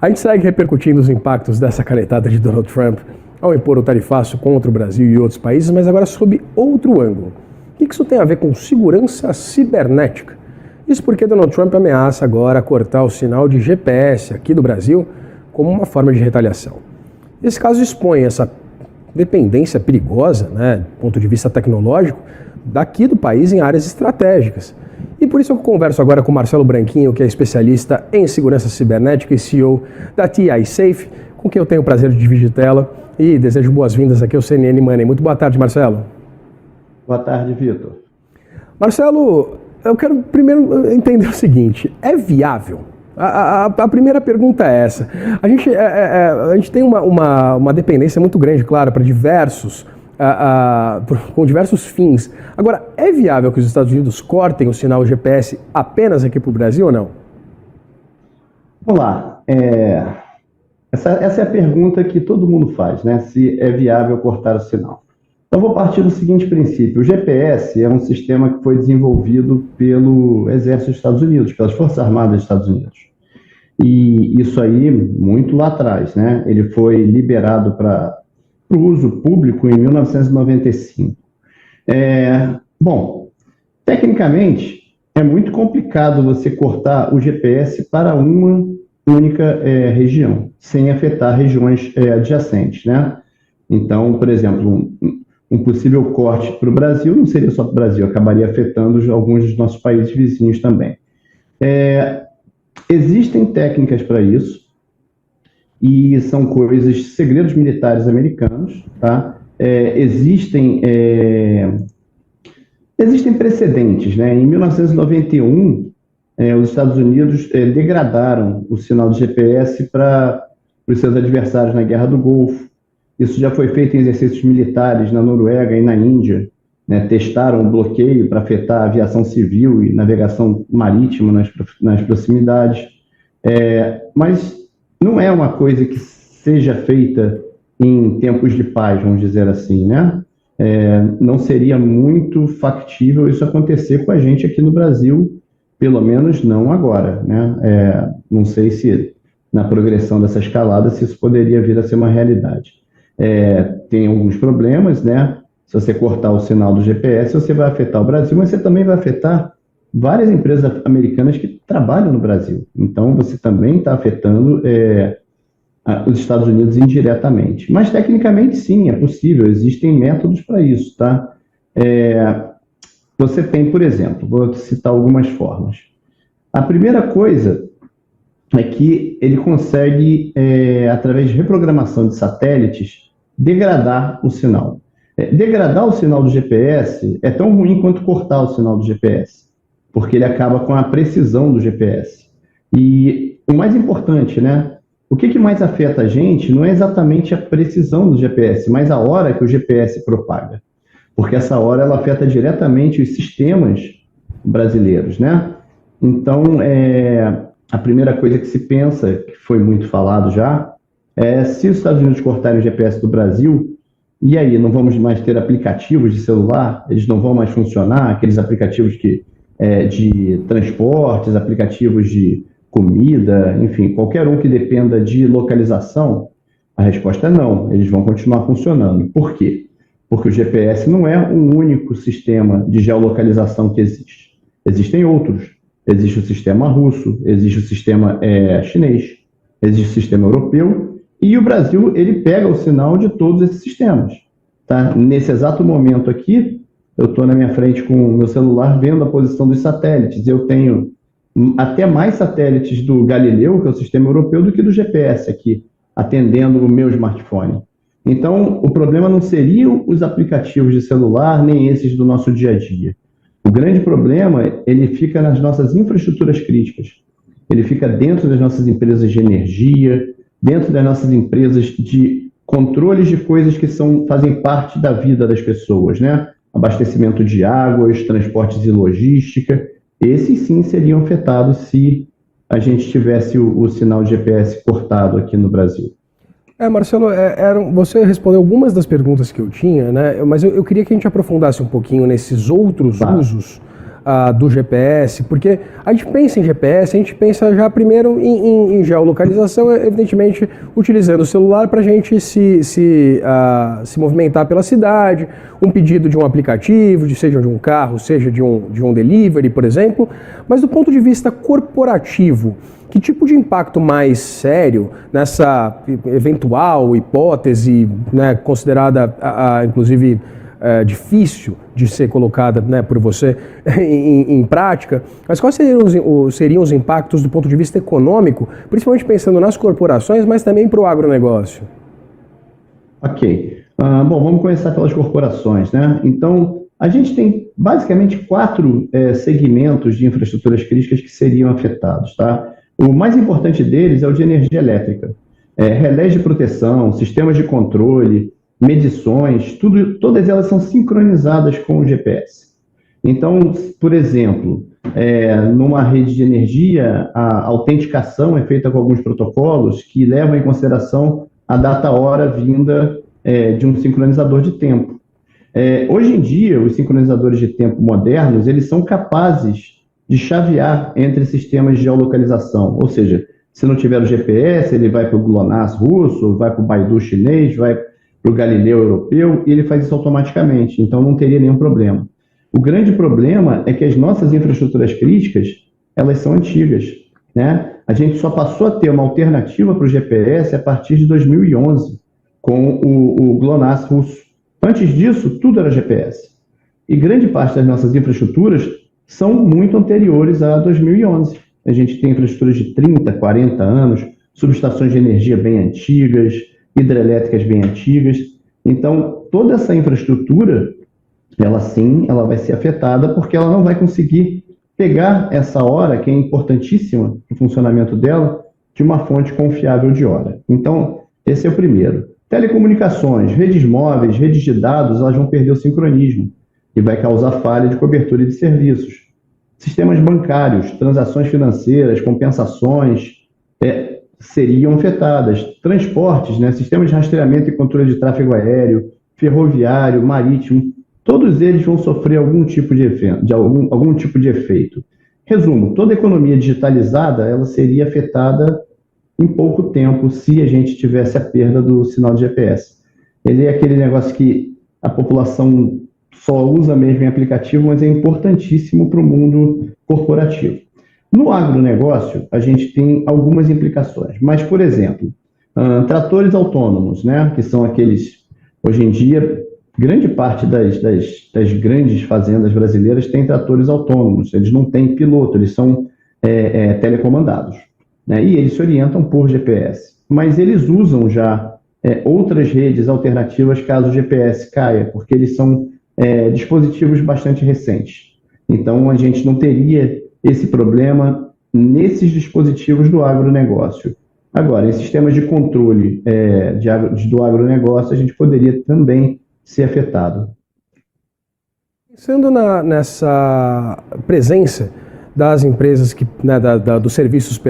A gente segue repercutindo os impactos dessa canetada de Donald Trump ao impor o tarifaço contra o Brasil e outros países, mas agora sob outro ângulo. O que isso tem a ver com segurança cibernética? Isso porque Donald Trump ameaça agora cortar o sinal de GPS aqui do Brasil como uma forma de retaliação. Esse caso expõe essa dependência perigosa, do ponto de vista tecnológico, daqui do país em áreas estratégicas. E por isso eu converso agora com Marcelo Branquinho, que é especialista em segurança cibernética e CEO da TI Safe, com quem eu tenho o prazer de dividir tela e desejo boas-vindas aqui ao CNN Money. Muito boa tarde, Marcelo. Boa tarde, Vitor. Marcelo, eu quero primeiro entender o seguinte, é viável? A primeira pergunta é essa. A gente tem uma dependência muito grande, claro, para com diversos fins. Agora, é viável que os Estados Unidos cortem o sinal GPS apenas aqui para o Brasil ou não? Vamos lá. Essa é a pergunta que todo mundo faz, né? Se é viável cortar o sinal. Então, vou partir do seguinte princípio. O GPS é um sistema que foi desenvolvido pelo Exército dos Estados Unidos, pelas Forças Armadas dos Estados Unidos. E isso aí, muito lá atrás, né? Ele foi liberado para o uso público em 1995. Bom, tecnicamente, é muito complicado você cortar o GPS para uma única região, sem afetar regiões adjacentes, né? Então, por exemplo, um possível corte para o Brasil não seria só para o Brasil, acabaria afetando alguns dos nossos países vizinhos também. Existem técnicas para isso, e são segredos militares americanos, tá? Existem precedentes, né? Em 1991, os Estados Unidos degradaram o sinal de GPS para os seus adversários na Guerra do Golfo. Isso já foi feito em exercícios militares na Noruega e na Índia, né? Testaram o bloqueio para afetar a aviação civil e navegação marítima nas proximidades. Mas não é uma coisa que seja feita em tempos de paz, vamos dizer assim, né? Não seria muito factível isso acontecer com a gente aqui no Brasil, pelo menos não agora, né? Não sei se na progressão dessa escalada se isso poderia vir a ser uma realidade. Tem alguns problemas, né? Se você cortar o sinal do GPS, você vai afetar o Brasil, mas você também vai afetar várias empresas americanas que trabalham no Brasil. Então, você também está afetando os Estados Unidos indiretamente. Mas, tecnicamente, sim, é possível. Existem métodos para isso, tá? Você tem, por exemplo, vou citar algumas formas. A primeira coisa é que ele consegue, através de reprogramação de satélites, degradar o sinal. Degradar o sinal do GPS é tão ruim quanto cortar o sinal do GPS, porque ele acaba com a precisão do GPS. E o mais importante, né? O que mais afeta a gente não é exatamente a precisão do GPS, mas a hora que o GPS propaga. Porque essa hora ela afeta diretamente os sistemas brasileiros, né? Então, a primeira coisa que se pensa, que foi muito falado já, é se os Estados Unidos cortarem o GPS do Brasil, e aí, não vamos mais ter aplicativos de celular? Eles não vão mais funcionar? Aqueles aplicativos de transportes, aplicativos de comida, enfim, qualquer um que dependa de localização? A resposta é não, eles vão continuar funcionando. Por quê? Porque o GPS não é um único sistema de geolocalização que existe. Existem outros. Existe o sistema russo, existe o sistema chinês, existe o sistema europeu, e o Brasil ele pega o sinal de todos esses sistemas. Tá? Nesse exato momento aqui, eu estou na minha frente com o meu celular vendo a posição dos satélites. Eu tenho até mais satélites do Galileu, que é o sistema europeu, do que do GPS aqui, atendendo o meu smartphone. Então, o problema não seriam os aplicativos de celular, nem esses do nosso dia a dia. O grande problema, ele fica nas nossas infraestruturas críticas. Ele fica dentro das nossas empresas de energia, dentro das nossas empresas de controles de coisas que fazem parte da vida das pessoas, né? Abastecimento de águas, transportes e logística. Esses sim seriam afetados se a gente tivesse o sinal de GPS cortado aqui no Brasil. Marcelo, você respondeu algumas das perguntas que eu tinha, né? Mas eu queria que a gente aprofundasse um pouquinho nesses outros usos do GPS? Porque a gente pensa em GPS, a gente pensa já primeiro em geolocalização, evidentemente utilizando o celular para a gente se movimentar pela cidade, um pedido de um aplicativo, seja de um carro, seja de um delivery, por exemplo. Mas do ponto de vista corporativo, que tipo de impacto mais sério nessa eventual hipótese, né, considerada, inclusive, difícil de ser colocada, né, por você em prática, mas quais seriam os impactos do ponto de vista econômico, principalmente pensando nas corporações, mas também para o agronegócio? Ok. Bom, vamos começar pelas corporações, né? Então, a gente tem basicamente 4 segmentos de infraestruturas críticas que seriam afetados, tá? O mais importante deles é o de energia elétrica. Relés de proteção, sistemas de controle, medições, todas elas são sincronizadas com o GPS. Então, por exemplo, numa rede de energia, a autenticação é feita com alguns protocolos que levam em consideração a data-hora vinda de um sincronizador de tempo. Hoje em dia, os sincronizadores de tempo modernos, eles são capazes de chavear entre sistemas de geolocalização, ou seja, se não tiver o GPS, ele vai para o GLONASS russo, vai para o Baidu chinês, vai para o Galileu europeu, e ele faz isso automaticamente, então não teria nenhum problema. O grande problema é que as nossas infraestruturas críticas, elas são antigas, né? A gente só passou a ter uma alternativa para o GPS a partir de 2011, com o GLONASS russo. Antes disso, tudo era GPS. E grande parte das nossas infraestruturas são muito anteriores a 2011. A gente tem infraestruturas de 30, 40 anos, subestações de energia bem antigas, hidrelétricas bem antigas. Então, toda essa infraestrutura, ela vai ser afetada porque ela não vai conseguir pegar essa hora, que é importantíssima para o funcionamento dela, de uma fonte confiável de hora. Então, esse é o primeiro. Telecomunicações, redes móveis, redes de dados, elas vão perder o sincronismo e vai causar falha de cobertura de serviços. Sistemas bancários, transações financeiras, compensações seriam afetadas. Transportes, né, sistemas de rastreamento e controle de tráfego aéreo, ferroviário, marítimo, todos eles vão sofrer algum tipo de efeito. Resumo, toda economia digitalizada ela seria afetada em pouco tempo se a gente tivesse a perda do sinal de GPS. Ele é aquele negócio que a população só usa mesmo em aplicativo, mas é importantíssimo para o mundo corporativo. No agronegócio, a gente tem algumas implicações, mas, por exemplo, tratores autônomos, né, que são aqueles, hoje em dia, grande parte das grandes fazendas brasileiras tem tratores autônomos, eles não têm piloto, eles são telecomandados, né, e eles se orientam por GPS, mas eles usam já outras redes alternativas caso o GPS caia, porque eles são dispositivos bastante recentes. Então, a gente não teria esse problema nesses dispositivos do agronegócio. Agora, em sistemas de controle do agronegócio, a gente poderia também ser afetado. Pensando nessa presença das empresas, dos serviços,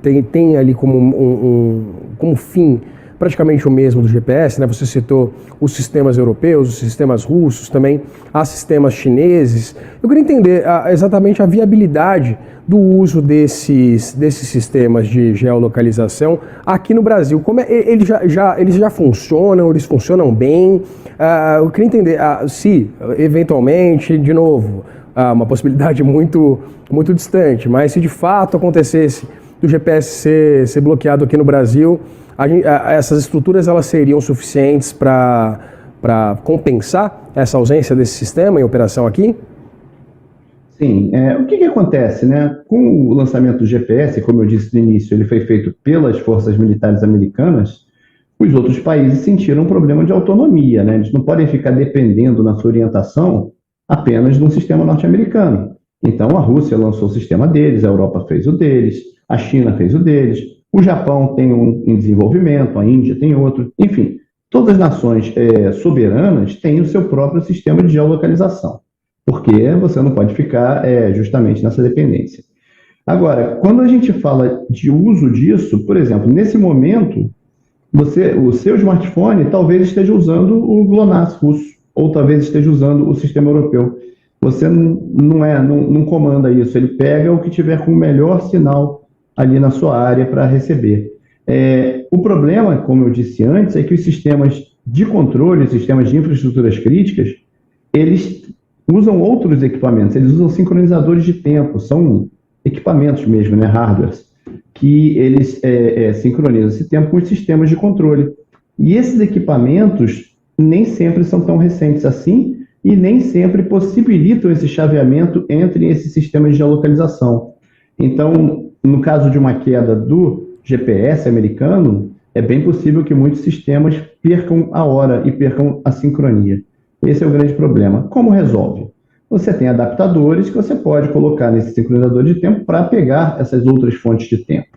que tem ali como fim praticamente o mesmo do GPS, né? Você citou os sistemas europeus, os sistemas russos, também há sistemas chineses. Eu queria entender exatamente a viabilidade do uso desses sistemas de geolocalização aqui no Brasil. Como eles já funcionam, eles funcionam bem? Eu queria entender se, eventualmente, de novo, uma possibilidade muito, muito distante, mas se de fato acontecesse do GPS ser bloqueado aqui no Brasil, essas estruturas elas seriam suficientes para compensar essa ausência desse sistema em operação aqui? Sim. O que acontece, né? Com o lançamento do GPS, como eu disse no início, ele foi feito pelas forças militares americanas, os outros países sentiram um problema de autonomia, né? Eles não podem ficar dependendo na sua orientação apenas de um sistema norte-americano. Então, a Rússia lançou o sistema deles, a Europa fez o deles, a China fez o deles, o Japão tem um em desenvolvimento, a Índia tem outro, enfim, todas as nações soberanas têm o seu próprio sistema de geolocalização, porque você não pode ficar justamente nessa dependência. Agora, quando a gente fala de uso disso, por exemplo, nesse momento, o seu smartphone talvez esteja usando o GLONASS russo, ou talvez esteja usando o sistema europeu. você não comanda isso, ele pega o que tiver com o melhor sinal ali na sua área para receber. O problema, como eu disse antes, é que os sistemas de controle, os sistemas de infraestruturas críticas, eles usam outros equipamentos, eles usam sincronizadores de tempo, são equipamentos mesmo, né, hardwares, que eles sincronizam esse tempo com os sistemas de controle. E esses equipamentos nem sempre são tão recentes assim e nem sempre possibilitam esse chaveamento entre esses sistemas de geolocalização. Então, no caso de uma queda do GPS americano, é bem possível que muitos sistemas percam a hora e percam a sincronia. Esse é o grande problema. Como resolve? Você tem adaptadores que você pode colocar nesse sincronizador de tempo para pegar essas outras fontes de tempo.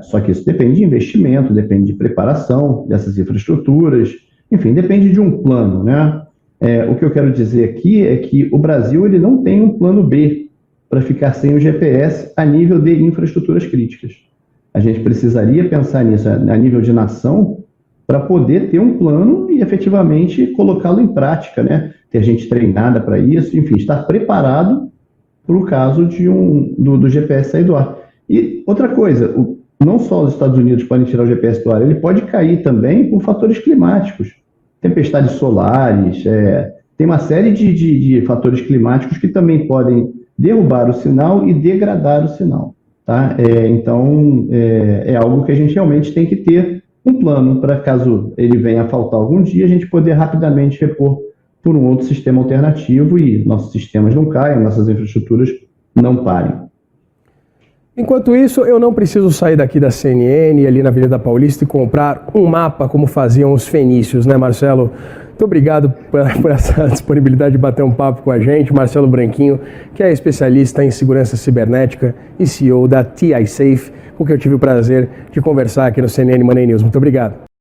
Só que isso depende de investimento, depende de preparação dessas infraestruturas, enfim, depende de um plano, né? O que eu quero dizer aqui é que o Brasil ele não tem um plano B para ficar sem o GPS a nível de infraestruturas críticas. A gente precisaria pensar nisso a nível de nação para poder ter um plano e efetivamente colocá-lo em prática, né? Ter gente treinada para isso, enfim, estar preparado para o caso do GPS sair do ar. E outra coisa, não só os Estados Unidos podem tirar o GPS do ar, ele pode cair também por fatores climáticos, tempestades solares, tem uma série de fatores climáticos que também podem derrubar o sinal e degradar o sinal. Tá? Então, é algo que a gente realmente tem que ter um plano para caso ele venha a faltar algum dia, a gente poder rapidamente repor por um outro sistema alternativo e nossos sistemas não caiam, nossas infraestruturas não parem. Enquanto isso, eu não preciso sair daqui da CNN, ali na Avenida Paulista, e comprar um mapa como faziam os fenícios, né, Marcelo? Muito obrigado por essa disponibilidade de bater um papo com a gente. Marcelo Branquinho, que é especialista em segurança cibernética e CEO da TI Safe, com quem eu tive o prazer de conversar aqui no CNN Money News. Muito obrigado.